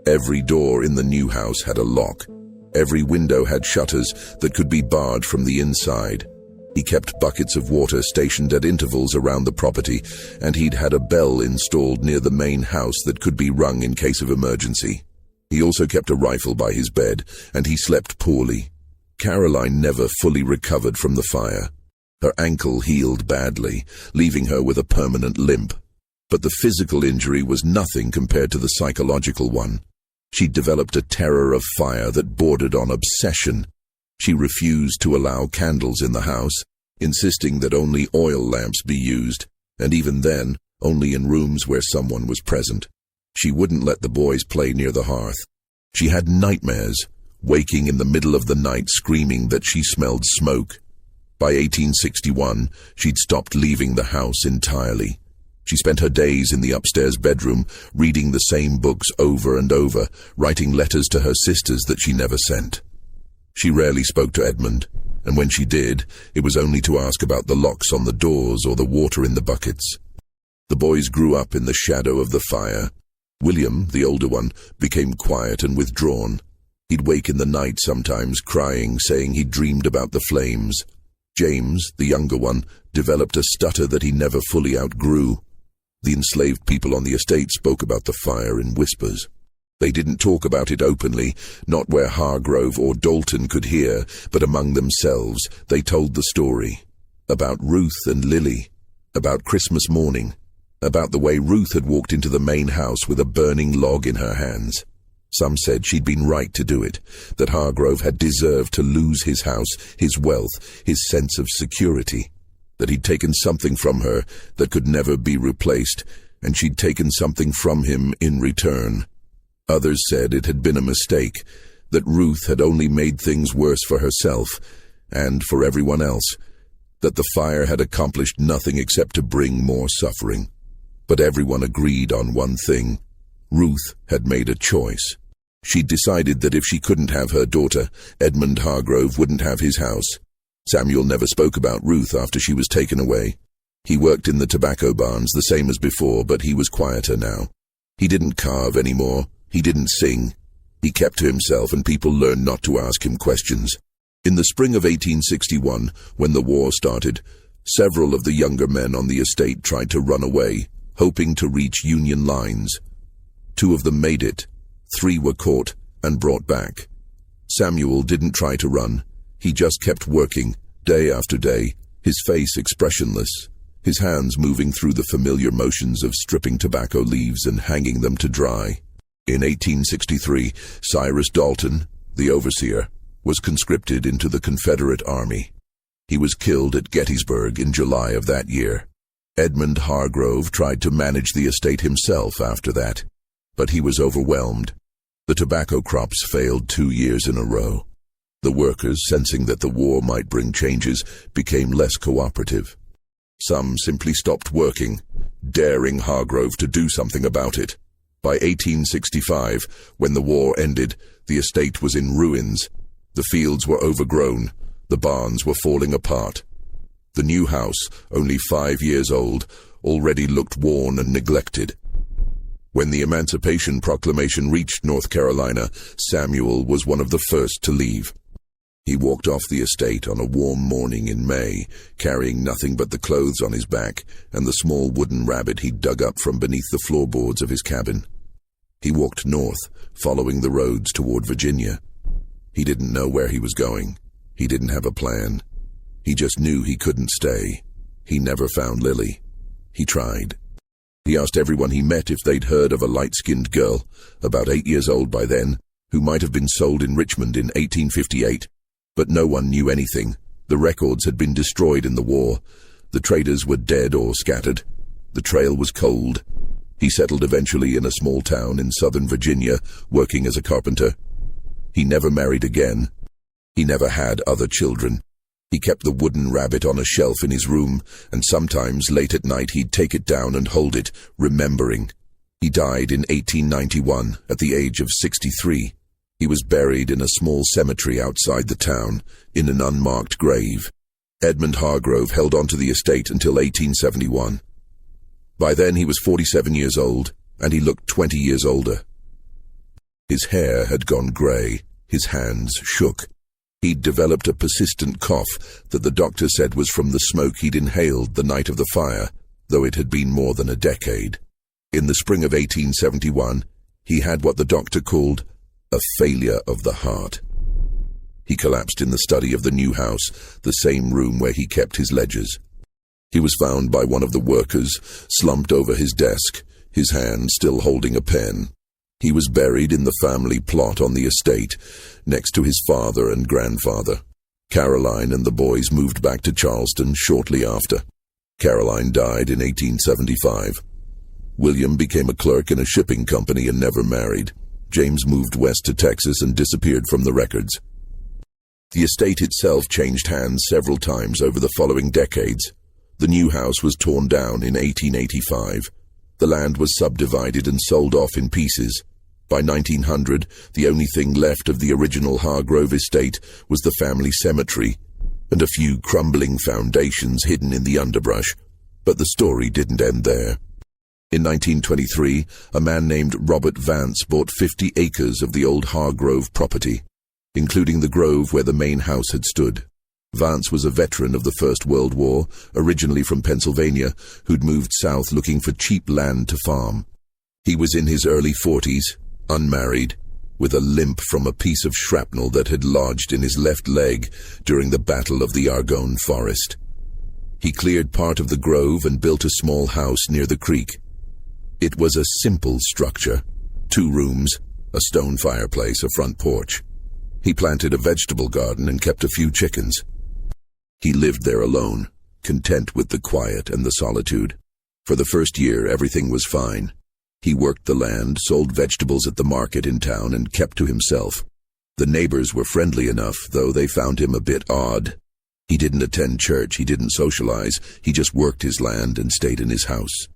Every door in the new house had a lock. Every window had shutters that could be barred from the inside. He kept buckets of water stationed at intervals around the property, and he'd had a bell installed near the main house that could be rung in case of emergency. He also kept a rifle by his bed, and he slept poorly. Caroline never fully recovered from the fire. Her ankle healed badly, leaving her with a permanent limp. But the physical injury was nothing compared to the psychological one. She'd developed a terror of fire that bordered on obsession. She refused to allow candles in the house, insisting that only oil lamps be used, and even then, only in rooms where someone was present. She wouldn't let the boys play near the hearth. She had nightmares, waking in the middle of the night screaming that she smelled smoke. By 1861, she'd stopped leaving the house entirely. She spent her days in the upstairs bedroom, reading the same books over and over, writing letters to her sisters that she never sent. She rarely spoke to Edmund, and when she did, it was only to ask about the locks on the doors or the water in the buckets. The boys grew up in the shadow of the fire. William, the older one, became quiet and withdrawn. He'd wake in the night sometimes, crying, saying he dreamed about the flames. James, the younger one, developed a stutter that he never fully outgrew. The enslaved people on the estate spoke about the fire in whispers. They didn't talk about it openly, not where Hargrove or Dalton could hear, but among themselves they told the story. About Ruth and Lily, about Christmas morning, about the way Ruth had walked into the main house with a burning log in her hands. Some said she'd been right to do it, that Hargrove had deserved to lose his house, his wealth, his sense of security, that he'd taken something from her that could never be replaced, and she'd taken something from him in return. Others said it had been a mistake, that Ruth had only made things worse for herself and for everyone else, that the fire had accomplished nothing except to bring more suffering. But everyone agreed on one thing. Ruth had made a choice. She'd decided that if she couldn't have her daughter, Edmund Hargrove wouldn't have his house. Samuel never spoke about Ruth after she was taken away. He worked in the tobacco barns the same as before, but he was quieter now. He didn't carve anymore. He didn't sing. He kept to himself, and people learned not to ask him questions. In the spring of 1861, when the war started, several of the younger men on the estate tried to run away, hoping to reach Union lines. 2 of them made it. 3 were caught and brought back. Samuel didn't try to run. He just kept working, day after day, his face expressionless, his hands moving through the familiar motions of stripping tobacco leaves and hanging them to dry. In 1863, Cyrus Dalton, the overseer, was conscripted into the Confederate Army. He was killed at Gettysburg in July of that year. Edmund Hargrove tried to manage the estate himself after that, but he was overwhelmed. The tobacco crops failed 2 years in a row. The workers, sensing that the war might bring changes, became less cooperative. Some simply stopped working, daring Hargrove to do something about it. By 1865, when the war ended, the estate was in ruins. The fields were overgrown. The barns were falling apart. The new house, only 5 years old, already looked worn and neglected. When the Emancipation Proclamation reached North Carolina, Samuel was one of the first to leave. He walked off the estate on a warm morning in May, carrying nothing but the clothes on his back and the small wooden rabbit he'd dug up from beneath the floorboards of his cabin. He walked north, following the roads toward Virginia. He didn't know where he was going. He didn't have a plan. He just knew he couldn't stay. He never found Lily. He tried. He asked everyone he met if they'd heard of a light-skinned girl, about 8 years old by then, who might have been sold in Richmond in 1858. But no one knew anything. The records had been destroyed in the war. The traders were dead or scattered. The trail was cold. He settled eventually in a small town in southern Virginia, working as a carpenter. He never married again. He never had other children. He kept the wooden rabbit on a shelf in his room, and sometimes late at night he'd take it down and hold it, remembering. He died in 1891 at the age of 63. He was buried in a small cemetery outside the town, in an unmarked grave. Edmund Hargrove held on to the estate until 1871. By then he was 47 years old, and he looked 20 years older. His hair had gone grey, his hands shook. He'd developed a persistent cough that the doctor said was from the smoke he'd inhaled the night of the fire, though it had been more than a decade. In the spring of 1871, he had what the doctor called a failure of the heart. He collapsed in the study of the new house, the same room where he kept his ledgers. He was found by one of the workers, slumped over his desk, his hand still holding a pen. He was buried in the family plot on the estate, next to his father and grandfather. Caroline and the boys moved back to Charleston shortly after. Caroline died in 1875. William became a clerk in a shipping company and never married. James moved west to Texas and disappeared from the records. The estate itself changed hands several times over the following decades. The new house was torn down in 1885. The land was subdivided and sold off in pieces. By 1900, the only thing left of the original Hargrove estate was the family cemetery and a few crumbling foundations hidden in the underbrush. But the story didn't end there. In 1923, a man named Robert Vance bought 50 acres of the old Hargrove property, including the grove where the main house had stood. Vance was a veteran of the First World War, originally from Pennsylvania, who'd moved south looking for cheap land to farm. He was in his early 40s, unmarried, with a limp from a piece of shrapnel that had lodged in his left leg during the Battle of the Argonne Forest. He cleared part of the grove and built a small house near the creek. It was a simple structure, 2 rooms, a stone fireplace, a front porch. He planted a vegetable garden and kept a few chickens. He lived there alone, content with the quiet and the solitude. For the first year, everything was fine. He worked the land, sold vegetables at the market in town, and kept to himself. The neighbors were friendly enough, though they found him a bit odd. He didn't attend church, he didn't socialize, he just worked his land and stayed in his house.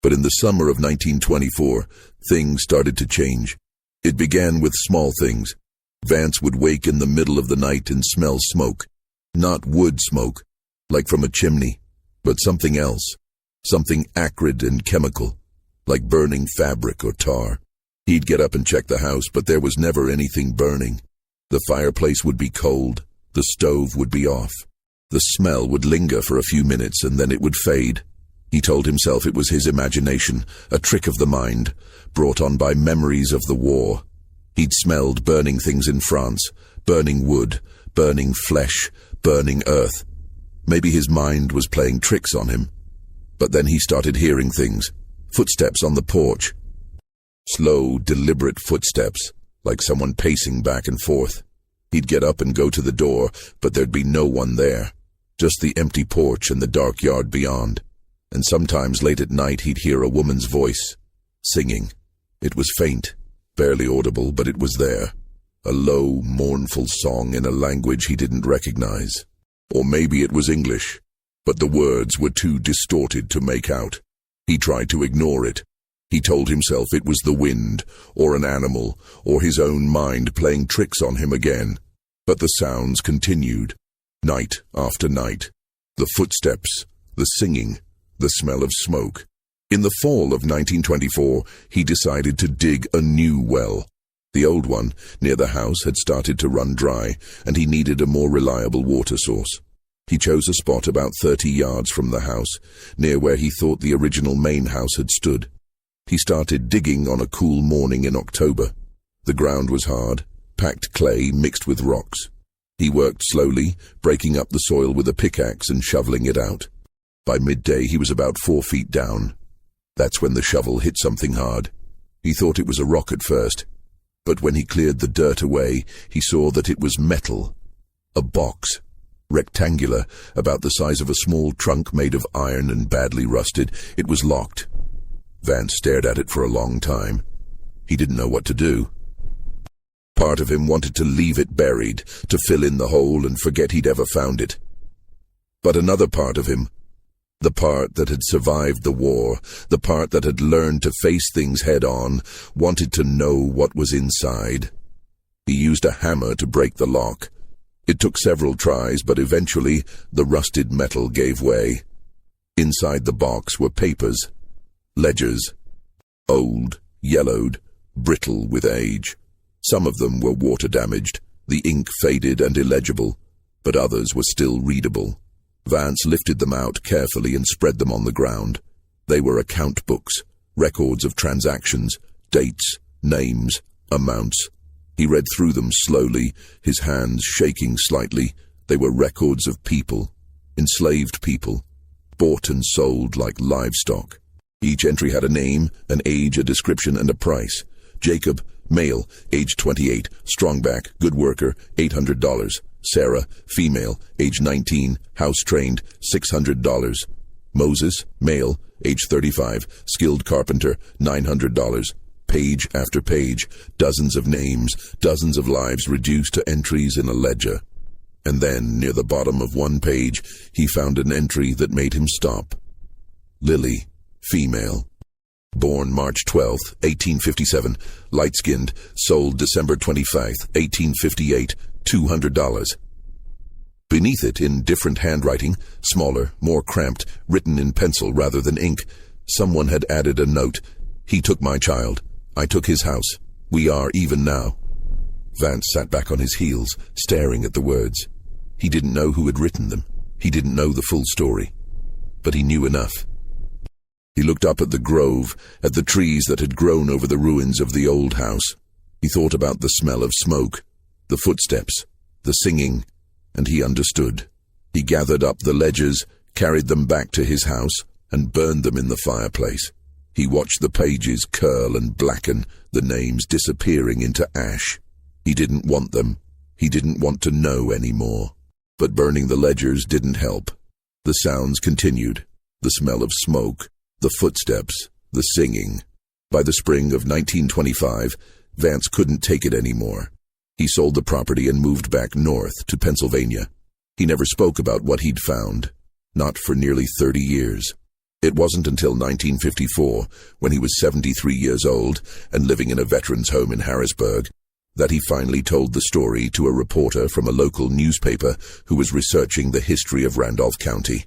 But in the summer of 1924, things started to change. It began with small things. Vance would wake in the middle of the night and smell smoke. Not wood smoke, like from a chimney, but something else. Something acrid and chemical, like burning fabric or tar. He'd get up and check the house, but there was never anything burning. The fireplace would be cold, the stove would be off. The smell would linger for a few minutes and then it would fade. He told himself it was his imagination, a trick of the mind, brought on by memories of the war. He'd smelled burning things in France, burning wood, burning flesh, burning earth. Maybe his mind was playing tricks on him. But then he started hearing things, footsteps on the porch. Slow, deliberate footsteps, like someone pacing back and forth. He'd get up and go to the door, but there'd be no one there, just the empty porch and the dark yard beyond. And sometimes late at night he'd hear a woman's voice, singing. It was faint, barely audible, but it was there. A low, mournful song in a language he didn't recognize. Or maybe it was English, but the words were too distorted to make out. He tried to ignore it. He told himself it was the wind, or an animal, or his own mind playing tricks on him again. But the sounds continued, night after night. The footsteps, the singing, the smell of smoke. In the fall of 1924, he decided to dig a new well. The old one, near the house, had started to run dry, and he needed a more reliable water source. He chose a spot about 30 yards from the house, near where he thought the original main house had stood. He started digging on a cool morning in October. The ground was hard, packed clay mixed with rocks. He worked slowly, breaking up the soil with a pickaxe and shoveling it out. By midday, he was about 4 feet down. That's when the shovel hit something hard. He thought it was a rock at first, but when he cleared the dirt away, he saw that it was metal. A box, rectangular, about the size of a small trunk made of iron and badly rusted. It was locked. Vance stared at it for a long time. He didn't know what to do. Part of him wanted to leave it buried, to fill in the hole and forget he'd ever found it. But another part of him, the part that had survived the war, the part that had learned to face things head-on, wanted to know what was inside. He used a hammer to break the lock. It took several tries, but eventually the rusted metal gave way. Inside the box were papers, ledgers, old, yellowed, brittle with age. Some of them were water-damaged, the ink faded and illegible, but others were still readable. Vance lifted them out carefully and spread them on the ground. They were account books, records of transactions, dates, names, amounts. He read through them slowly, his hands shaking slightly. They were records of people, enslaved people, bought and sold like livestock. Each entry had a name, an age, a description, and a price. Jacob, male, age 28, strong back, good worker, $800. Sarah, female, age 19, house-trained, $600. Moses, male, age 35, skilled carpenter, $900. Page after page, dozens of names, dozens of lives reduced to entries in a ledger. And then, near the bottom of one page, he found an entry that made him stop. Lily, female. Born March 12, 1857, light-skinned, sold December 25, 1858, $200. Beneath it, in different handwriting, smaller, more cramped, written in pencil rather than ink, someone had added a note. He took my child. I took his house. We are even now. Vance sat back on his heels, staring at the words. He didn't know who had written them. He didn't know the full story. But he knew enough. He looked up at the grove, at the trees that had grown over the ruins of the old house. He thought about the smell of smoke, the footsteps, the singing, and he understood. He gathered up the ledgers, carried them back to his house, and burned them in the fireplace. He watched the pages curl and blacken, the names disappearing into ash. He didn't want them. He didn't want to know anymore. But burning the ledgers didn't help. The sounds continued. The smell of smoke, the footsteps, the singing. By the spring of 1925, Vance couldn't take it anymore. He sold the property and moved back north to Pennsylvania. He never spoke about what he'd found. Not for nearly 30 years. It wasn't until 1954, when he was 73 years old and living in a veterans' home in Harrisburg, that he finally told the story to a reporter from a local newspaper who was researching the history of Randolph County.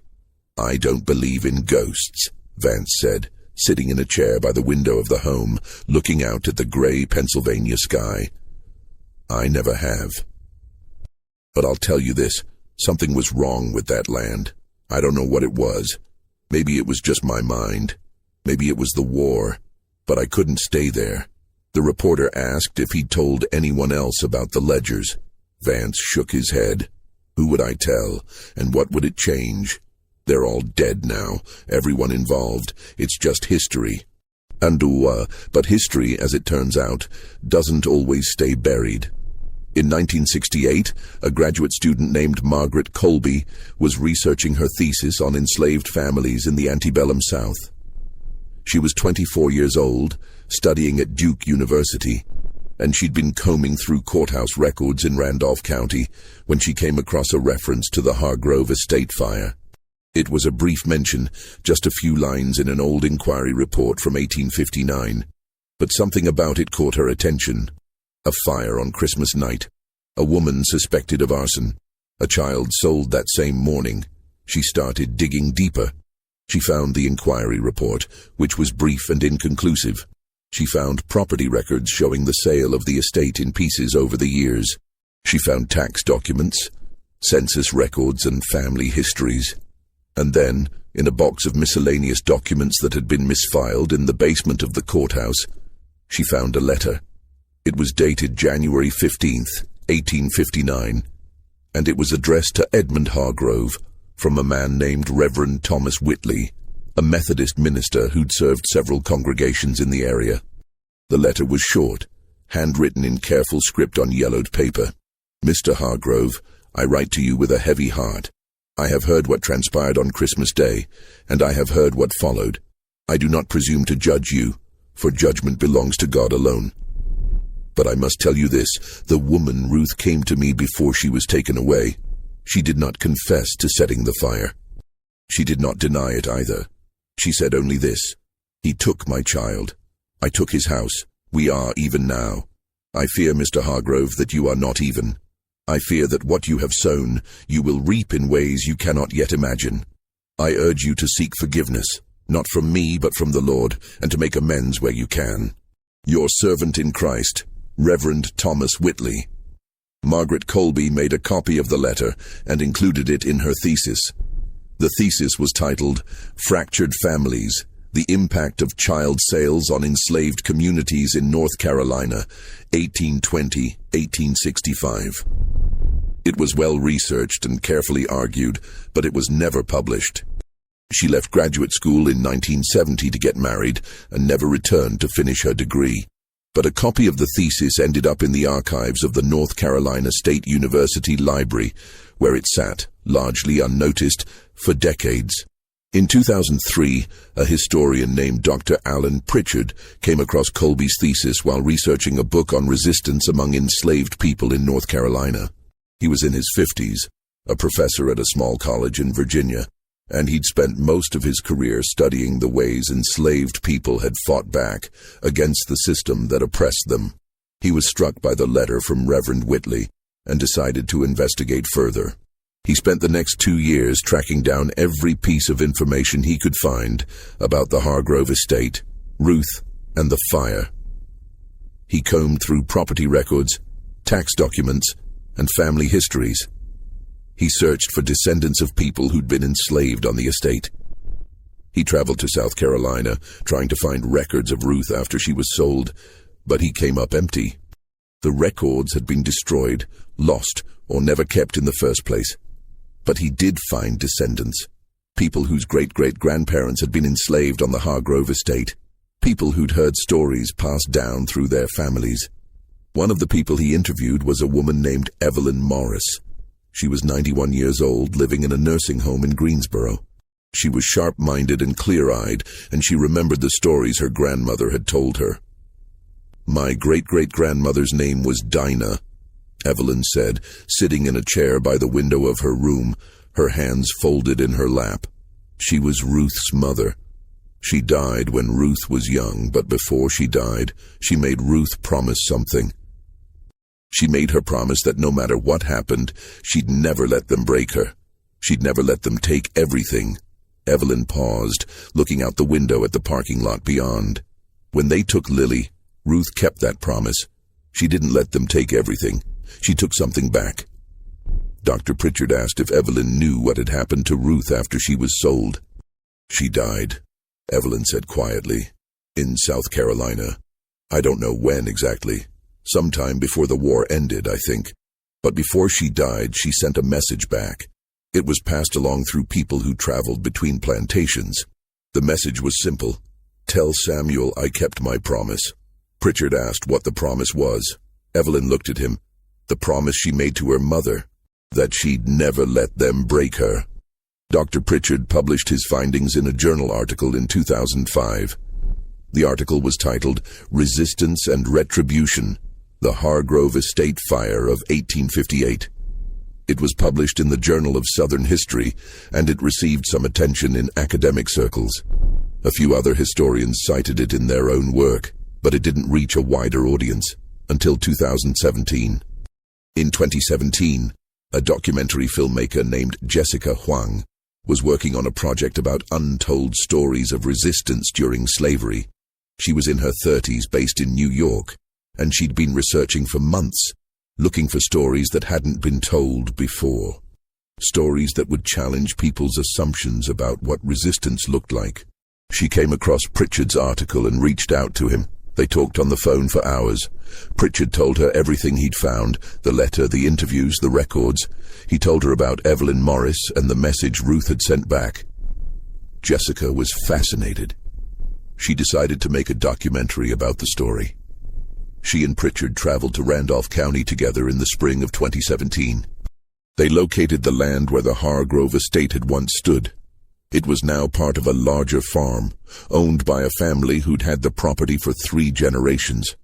I don't believe in ghosts, Vance said, sitting in a chair by the window of the home, looking out at the gray Pennsylvania sky. I never have. But I'll tell you this, something was wrong with that land. I don't know what it was. Maybe it was just my mind. Maybe it was the war. But I couldn't stay there. The reporter asked if he'd told anyone else about the ledgers. Vance shook his head. Who would I tell, and what would it change? They're all dead now, everyone involved. It's just history. But history, as it turns out, doesn't always stay buried. In 1968, a graduate student named Margaret Colby was researching her thesis on enslaved families in the antebellum South. She was 24 years old, studying at Duke University, and she'd been combing through courthouse records in Randolph County when she came across a reference to the Hargrove estate fire. It was a brief mention, just a few lines in an old inquiry report from 1859, but something about it caught her attention. A fire on Christmas night. A woman suspected of arson. A child sold that same morning. She started digging deeper. She found the inquiry report, which was brief and inconclusive. She found property records showing the sale of the estate in pieces over the years. She found tax documents, census records, and family histories. And then, in a box of miscellaneous documents that had been misfiled in the basement of the courthouse, she found a letter. It was dated January 15th, 1859, and it was addressed to Edmund Hargrove from a man named Reverend Thomas Whitley, a Methodist minister who'd served several congregations in the area. The letter was short, handwritten in careful script on yellowed paper. Mr. Hargrove, I write to you with a heavy heart. I have heard what transpired on Christmas Day, and I have heard what followed. I do not presume to judge you, for judgment belongs to God alone. But I must tell you this, the woman Ruth came to me before she was taken away. She did not confess to setting the fire. She did not deny it either. She said only this, he took my child. I took his house. We are even now. I fear, Mr. Hargrove, that you are not even. I fear that what you have sown, you will reap in ways you cannot yet imagine. I urge you to seek forgiveness, not from me but from the Lord, and to make amends where you can. Your servant in Christ, Reverend Thomas Whitley. Margaret Colby made a copy of the letter and included it in her thesis. The thesis was titled, "Fractured Families: The Impact of Child Sales on Enslaved Communities in North Carolina, 1820–1865. It was well researched and carefully argued, but it was never published. She left graduate school in 1970 to get married and never returned to finish her degree. But a copy of the thesis ended up in the archives of the North Carolina State University Library, where it sat, largely unnoticed, for decades. In 2003, a historian named Dr. Alan Pritchard came across Colby's thesis while researching a book on resistance among enslaved people in North Carolina. He was in his 50s, a professor at a small college in Virginia, and he'd spent most of his career studying the ways enslaved people had fought back against the system that oppressed them. He was struck by the letter from Reverend Whitley and decided to investigate further. He spent the next 2 years tracking down every piece of information he could find about the Hargrove estate, Ruth, and the fire. He combed through property records, tax documents, and family histories. He searched for descendants of people who'd been enslaved on the estate. He traveled to South Carolina, trying to find records of Ruth after she was sold, but he came up empty. The records had been destroyed, lost, or never kept in the first place. But he did find descendants, people whose great-great-grandparents had been enslaved on the Hargrove estate, people who'd heard stories passed down through their families. One of the people he interviewed was a woman named Evelyn Morris. She was 91 years old, living in a nursing home in Greensboro. She was sharp-minded and clear-eyed, and she remembered the stories her grandmother had told her. "My great-great-grandmother's name was Dinah," Evelyn said, sitting in a chair by the window of her room, her hands folded in her lap. She was Ruth's mother. She died when Ruth was young, but before she died, she made Ruth promise something. She made her promise that no matter what happened, she'd never let them break her. She'd never let them take everything. Evelyn paused, looking out the window at the parking lot beyond. When they took Lily, Ruth kept that promise. She didn't let them take everything. She took something back. Dr. Pritchard asked if Evelyn knew what had happened to Ruth after she was sold. "She died," Evelyn said quietly, "in South Carolina. I don't know when exactly. Sometime before the war ended, I think. But before she died, she sent a message back. It was passed along through people who traveled between plantations. The message was simple. Tell Samuel I kept my promise." Pritchard asked what the promise was. Evelyn looked at him. The promise she made to her mother, that she'd never let them break her. Dr. Pritchard published his findings in a journal article in 2005. The article was titled "Resistance and Retribution: The Hargrove Estate Fire of 1858. It was published in the Journal of Southern History, and it received some attention in academic circles. A few other historians cited it in their own work, but it didn't reach a wider audience until 2017. In 2017, a documentary filmmaker named Jessica Huang was working on a project about untold stories of resistance during slavery. She was in her 30s, based in New York, and she'd been researching for months, looking for stories that hadn't been told before. Stories that would challenge people's assumptions about what resistance looked like. She came across Pritchard's article and reached out to him. They talked on the phone for hours. Pritchard told her everything he'd found, the letter, the interviews, the records. He told her about Evelyn Morris and the message Ruth had sent back. Jessica was fascinated. She decided to make a documentary about the story. She and Pritchard traveled to Randolph County together in the spring of 2017. They located the land where the Hargrove estate had once stood. It was now part of a larger farm, owned by a family who'd had the property for 3 generations.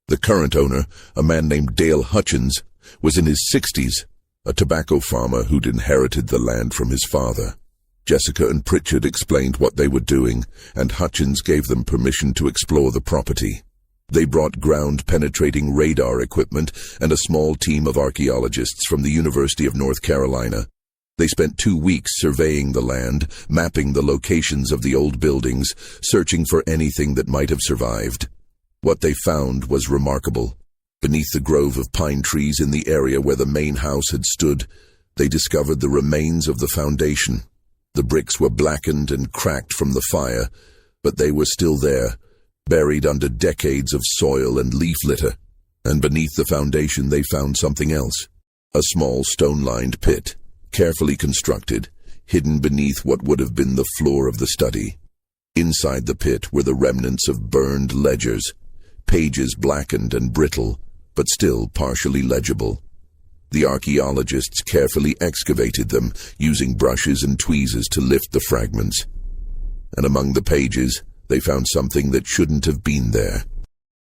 The current owner, a man named Dale Hutchins, was in his 60s, a tobacco farmer who'd inherited the land from his father. Jessica and Pritchard explained what they were doing, and Hutchins gave them permission to explore the property. They brought ground-penetrating radar equipment and a small team of archaeologists from the University of North Carolina. They spent 2 weeks surveying the land, mapping the locations of the old buildings, searching for anything that might have survived. What they found was remarkable. Beneath the grove of pine trees in the area where the main house had stood, they discovered the remains of the foundation. The bricks were blackened and cracked from the fire, but they were still there, buried under decades of soil and leaf litter. And beneath the foundation they found something else. A small stone-lined pit, carefully constructed, hidden beneath what would have been the floor of the study. Inside the pit were the remnants of burned ledgers, pages blackened and brittle, but still partially legible. The archaeologists carefully excavated them, using brushes and tweezers to lift the fragments. And among the pages, they found something that shouldn't have been there.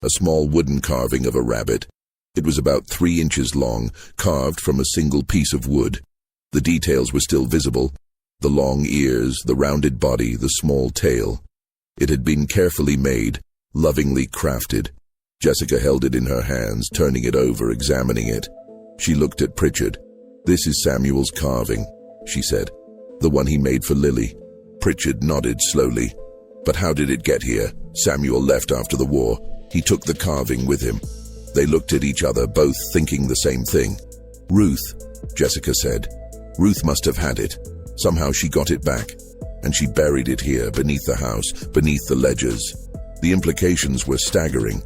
A small wooden carving of a rabbit. It was about 3 inches long, carved from a single piece of wood. The details were still visible: the long ears, the rounded body, the small tail. It had been carefully made, lovingly crafted. Jessica held it in her hands, turning it over, examining it. She looked at Pritchard. "This is Samuel's carving," she said. "The one he made for Lily." Pritchard nodded slowly. "But how did it get here?" "Samuel left after the war. He took the carving with him." They looked at each other, both thinking the same thing. "Ruth," Jessica said. "Ruth must have had it. Somehow she got it back. And she buried it here, beneath the house, beneath the ledgers." The implications were staggering.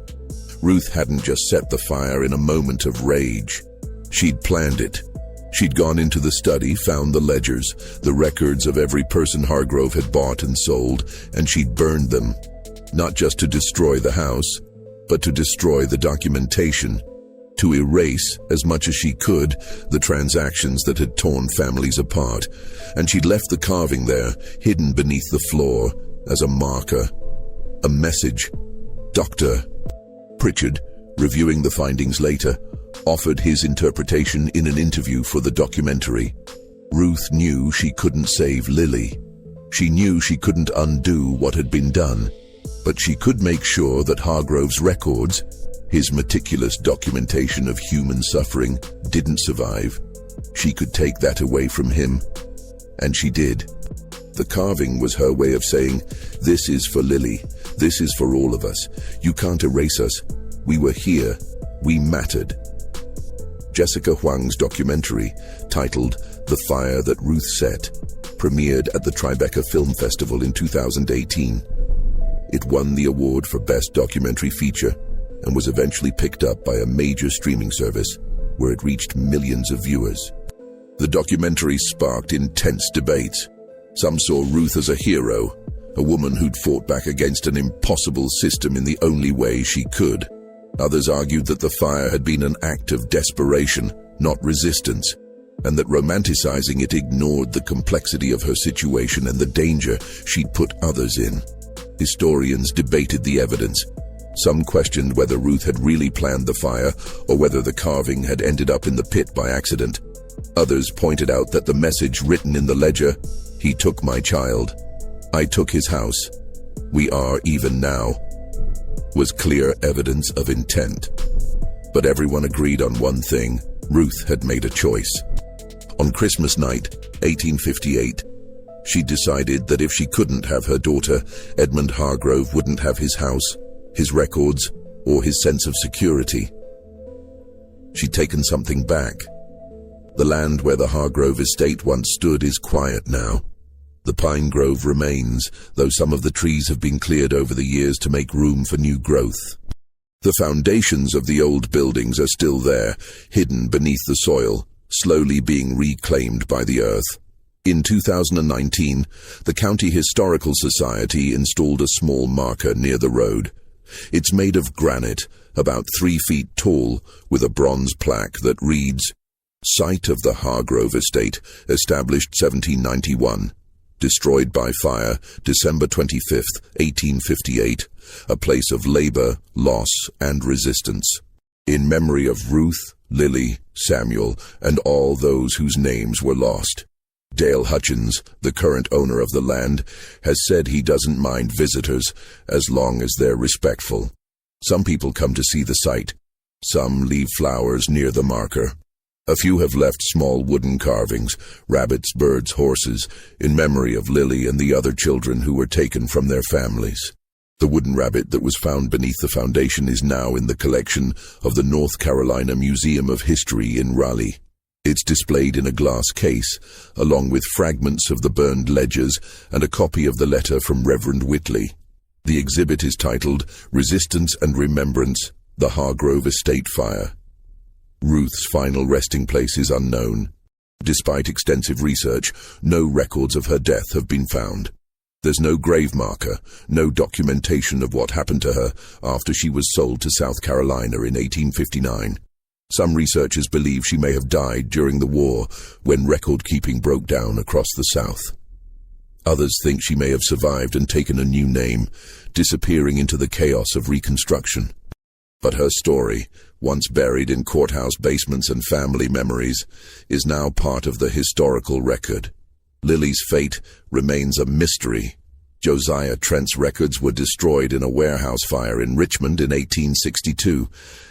Ruth hadn't just set the fire in a moment of rage. She'd planned it. She'd gone into the study, found the ledgers, the records of every person Hargrove had bought and sold, and she'd burned them. Not just to destroy the house, but to destroy the documentation, to erase, as much as she could, the transactions that had torn families apart. And she'd left the carving there, hidden beneath the floor, as a marker. A message. Dr. Pritchard, reviewing the findings later, offered his interpretation in an interview for the documentary. Ruth knew she couldn't save Lily. She knew she couldn't undo what had been done, but she could make sure that Hargrove's records, his meticulous documentation of human suffering, didn't survive. She could take that away from him. And she did. The carving was her way of saying, "This is for Lily. This is for all of us. You can't erase us. We were here. We mattered." Jessica Huang's documentary, titled The Fire That Ruth Set, premiered at the Tribeca Film Festival in 2018. It won the award for Best Documentary Feature and was eventually picked up by a major streaming service, where it reached millions of viewers. The documentary sparked intense debates. Some saw Ruth as a hero, a woman who'd fought back against an impossible system in the only way she could. Others argued that the fire had been an act of desperation, not resistance, and that romanticizing it ignored the complexity of her situation and the danger she'd put others in. Historians debated the evidence. Some questioned whether Ruth had really planned the fire or whether the carving had ended up in the pit by accident. Others pointed out that the message written in the ledger, "He took my child. I took his house. We are even now," was clear evidence of intent. But everyone agreed on one thing: Ruth had made a choice. On Christmas night, 1858, she decided that if she couldn't have her daughter, Edmund Hargrove wouldn't have his house, his records, or his sense of security. She'd taken something back. The land where the Hargrove estate once stood is quiet now. The pine grove remains, though some of the trees have been cleared over the years to make room for new growth. The foundations of the old buildings are still there, hidden beneath the soil, slowly being reclaimed by the earth. In 2019, the County Historical Society installed a small marker near the road. It's made of granite, about 3 feet tall, with a bronze plaque that reads, "Site of the Hargrove Estate, established 1791. Destroyed by fire, December 25th, 1858, a place of labor, loss, and resistance. In memory of Ruth, Lily, Samuel, and all those whose names were lost." Dale Hutchins, the current owner of the land, has said he doesn't mind visitors as long as they're respectful. Some people come to see the site. Some leave flowers near the marker. A few have left small wooden carvings, rabbits, birds, horses, in memory of Lily and the other children who were taken from their families. The wooden rabbit that was found beneath the foundation is now in the collection of the North Carolina Museum of History in Raleigh. It's displayed in a glass case, along with fragments of the burned ledgers and a copy of the letter from Reverend Whitley. The exhibit is titled Resistance and Remembrance, the Hargrove Estate Fire. Ruth's final resting place is unknown. Despite extensive research, no records of her death have been found. There's no grave marker, no documentation of what happened to her after she was sold to South Carolina in 1859. Some researchers believe she may have died during the war when record-keeping broke down across the South. Others think she may have survived and taken a new name, disappearing into the chaos of Reconstruction. But her story, once buried in courthouse basements and family memories, is now part of the historical record. Lily's fate remains a mystery. Josiah Trent's records were destroyed in a warehouse fire in Richmond in 1862,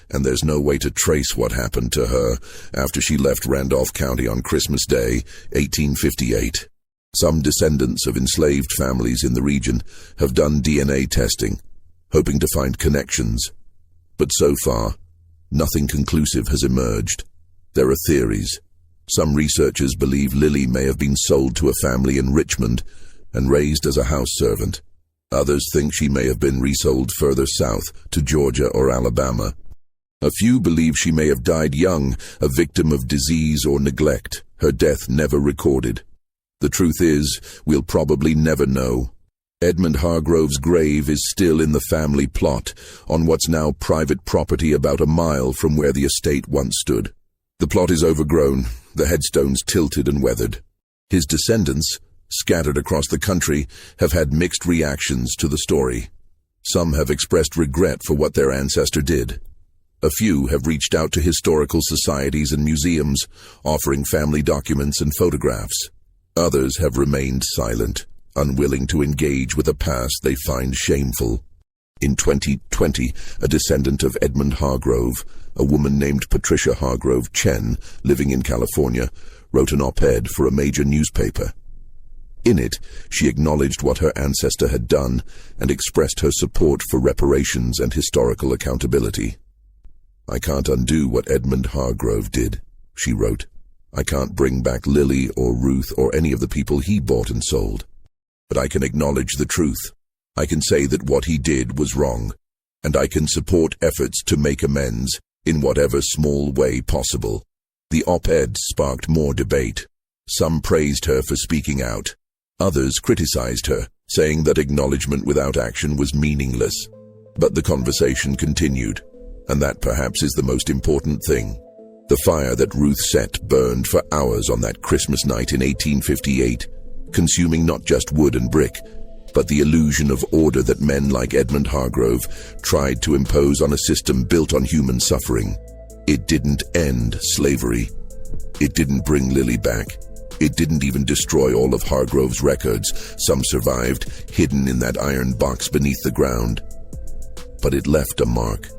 and there's no way to trace what happened to her after she left Randolph County on Christmas Day, 1858. Some descendants of enslaved families in the region have done DNA testing, hoping to find connections. But so far, nothing conclusive has emerged. There are theories. Some researchers believe Lily may have been sold to a family in Richmond and raised as a house servant. Others think she may have been resold further south to Georgia or Alabama. A few believe she may have died young, a victim of disease or neglect, her death never recorded. The truth is, we'll probably never know. Edmund Hargrove's grave is still in the family plot, on what's now private property about a mile from where the estate once stood. The plot is overgrown, the headstones tilted and weathered. His descendants, scattered across the country, have had mixed reactions to the story. Some have expressed regret for what their ancestor did. A few have reached out to historical societies and museums, offering family documents and photographs. Others have remained silent, unwilling to engage with a past they find shameful. In 2020, a descendant of Edmund Hargrove, a woman named Patricia Hargrove Chen, living in California, wrote an op-ed for a major newspaper. In it, she acknowledged what her ancestor had done and expressed her support for reparations and historical accountability. "I can't undo what Edmund Hargrove did," she wrote. "I can't bring back Lily or Ruth or any of the people he bought and sold. But I can acknowledge the truth. I can say that what he did was wrong, and I can support efforts to make amends in whatever small way possible." The op-ed sparked more debate. Some praised her for speaking out. Others criticized her, saying that acknowledgement without action was meaningless. But the conversation continued, and that perhaps is the most important thing. The fire that Ruth set burned for hours on that Christmas night in 1858, consuming not just wood and brick, but the illusion of order that men like Edmund Hargrove tried to impose on a system built on human suffering. It didn't end slavery. It didn't bring Lily back. It didn't even destroy all of Hargrove's records. Some survived, hidden in that iron box beneath the ground. But it left a mark.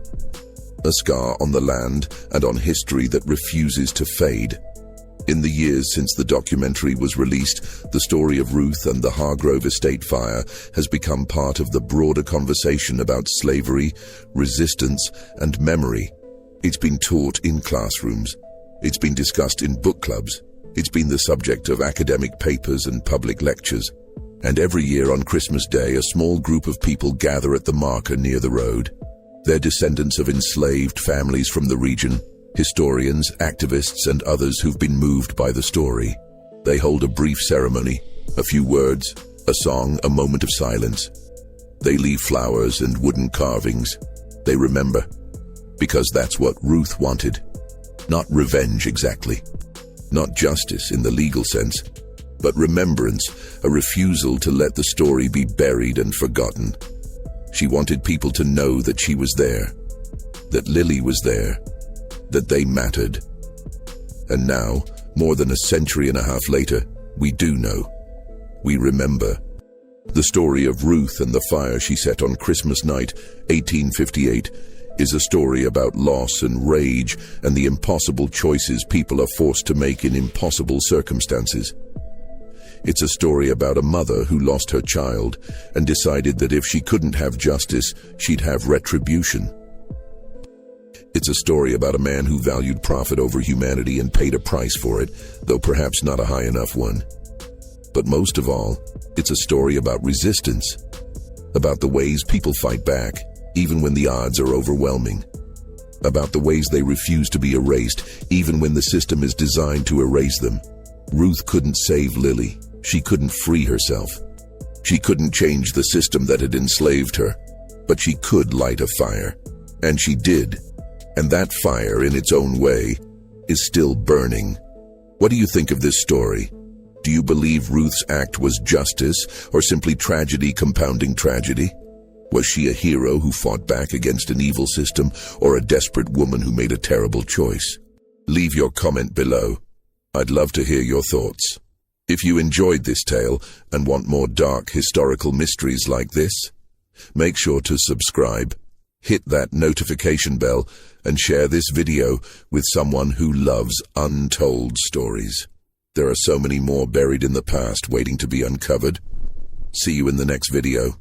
A scar on the land and on history that refuses to fade. In the years since the documentary was released, the story of Ruth and the Hargrove estate fire has become part of the broader conversation about slavery, resistance, and memory. It's been taught in classrooms. It's been discussed in book clubs. It's been the subject of academic papers and public lectures. And every year on Christmas Day, a small group of people gather at the marker near the road. They're descendants of enslaved families from the region, historians, activists, and others who've been moved by the story. They hold a brief ceremony, a few words, a song, a moment of silence. They leave flowers and wooden carvings. They remember. Because that's what Ruth wanted. Not revenge exactly. Not justice in the legal sense, but remembrance, a refusal to let the story be buried and forgotten. She wanted people to know that she was there, that Lily was there, that they mattered. And now, more than a century and a half later, we do know. We remember. The story of Ruth and the fire she set on Christmas night, 1858, is a story about loss and rage and the impossible choices people are forced to make in impossible circumstances. It's a story about a mother who lost her child and decided that if she couldn't have justice, she'd have retribution. It's a story about a man who valued profit over humanity and paid a price for it, though perhaps not a high enough one. But most of all, it's a story about resistance, about the ways people fight back, even when the odds are overwhelming, about the ways they refuse to be erased, even when the system is designed to erase them. Ruth couldn't save Lily. She couldn't free herself. She couldn't change the system that had enslaved her, but she could light a fire. And she did. And that fire, in its own way, is still burning. What do you think of this story? Do you believe Ruth's act was justice, or simply tragedy compounding tragedy? Was she a hero who fought back against an evil system, or a desperate woman who made a terrible choice? Leave your comment below. I'd love to hear your thoughts. If you enjoyed this tale and want more dark historical mysteries like this, make sure to subscribe, hit that notification bell, and share this video with someone who loves untold stories. There are so many more buried in the past waiting to be uncovered. See you in the next video.